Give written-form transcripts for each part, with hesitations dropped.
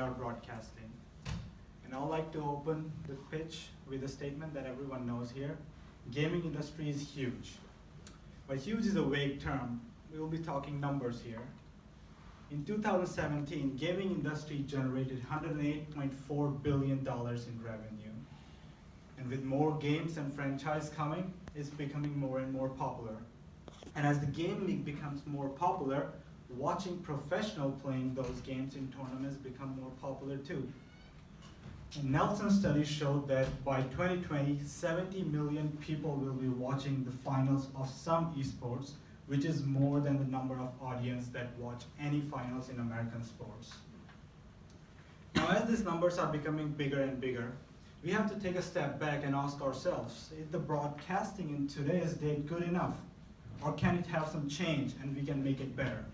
AR broadcasting. And I'd like to open the pitch with a statement that everyone knows here. Gaming industry is huge. But huge is a vague term. We will be talking numbers here. In 2017, gaming industry generated $108.4 billion in revenue. And with more games and franchise coming, it's becoming more and more popular. And as the gaming becomes more popular, watching professional playing those games in tournaments become more popular too. And Nelson studies showed that by 2020, 70 million people will be watching the finals of some esports, which is more than the number of audience that watch any finals in American sports. Now, as these numbers are becoming bigger and bigger, we have to take a step back and ask ourselves, is the broadcasting in today's day good enough? Or can it have some change and we can make it better?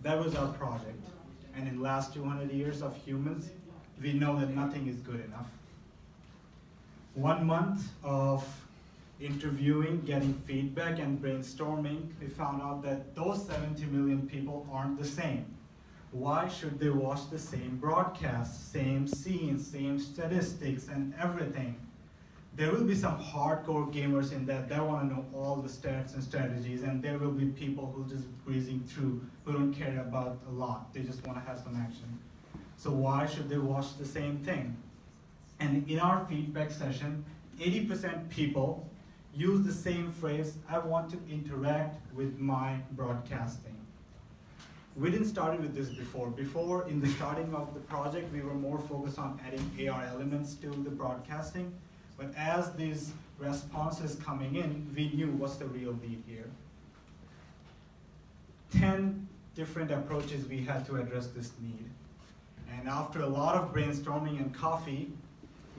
That was our project. And in the last 200 years of humans, we know that nothing is good enough. 1 month of interviewing, getting feedback, and brainstorming, we found out that those 70 million people aren't the same. Why should they watch the same broadcast, same scenes, same statistics, and everything? There will be some hardcore gamers in that want to know all the stats and strategies, and there will be people who just breezing through, who don't care about a lot. They just want to have some action. So why should they watch the same thing? And in our feedback session, 80% people use the same phrase, I want to interact with my broadcasting. We didn't start with this before. Before, in the starting of the project, we were more focused on adding AR elements to the broadcasting. But as these responses coming in, we knew what's the real need here. 10 different approaches we had to address this need. And after a lot of brainstorming and coffee,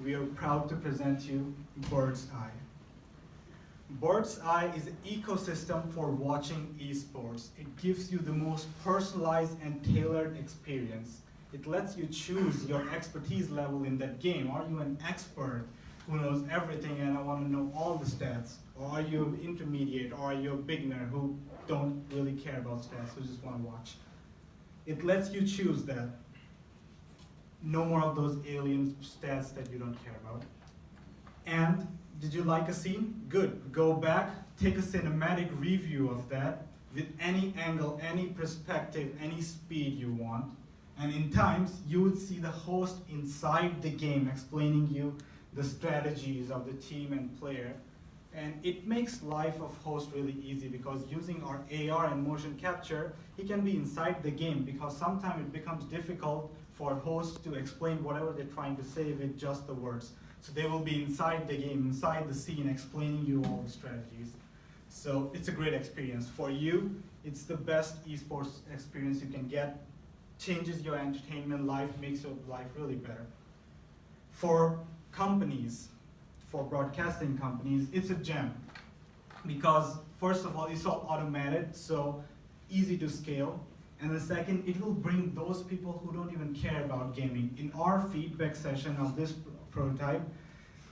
we are proud to present you Bird's Eye. Bird's Eye is an ecosystem for watching esports. It gives you the most personalized and tailored experience. It lets you choose your expertise level in that game. Are you an expert who knows everything and I want to know all the stats? Or are you an intermediate, or are you a beginner who don't really care about stats, who just want to watch? It lets you choose that. No more of those alien stats that you don't care about. And did you like a scene? Good. Go back, take a cinematic review of that with any angle, any perspective, any speed you want. And in times, you would see the host inside the game explaining you the strategies of the team and player. And it makes life of host really easy, because using our AR and motion capture, he can be inside the game, because sometimes it becomes difficult for hosts to explain whatever they're trying to say with just the words. So they will be inside the game, inside the scene, explaining you all the strategies. So it's a great experience. For you, it's the best esports experience you can get. Changes your entertainment life, makes your life really better. For companies, for broadcasting companies, it's a gem. Because first of all, it's all automated, so easy to scale. And the second, it will bring those people who don't even care about gaming. In our feedback session of this prototype,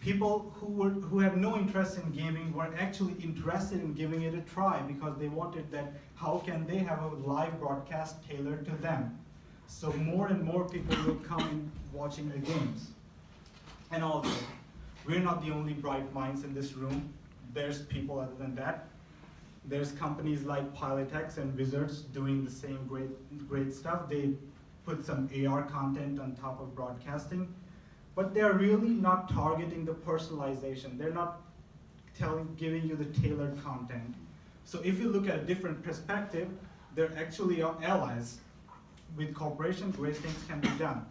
people who had no interest in gaming were actually interested in giving it a try, because they wanted that, how can they have a live broadcast tailored to them? So more and more people will come in watching the games. And also, we're not the only bright minds in this room. There's people other than that. There's companies like Pilotex and Wizards doing the same great stuff. They put some AR content on top of broadcasting, but they're really not targeting the personalization. They're not giving you the tailored content. So if you look at a different perspective, they're actually our allies. With cooperation, great things can be done.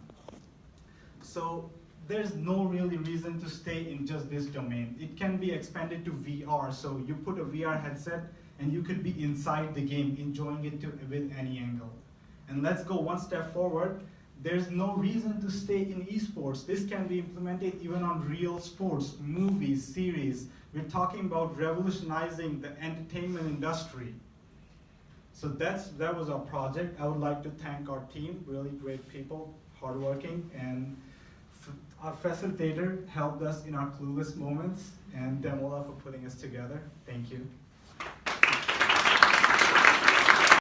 So there's no really reason to stay in just this domain. It can be expanded to VR. So you put a VR headset and you could be inside the game, enjoying it with any angle. And let's go one step forward. There's no reason to stay in esports. This can be implemented even on real sports, movies, series. We're talking about revolutionizing the entertainment industry. So that was our project. I would like to thank our team, really great people, hardworking, and our facilitator helped us in our clueless moments, and Demola for putting us together. Thank you.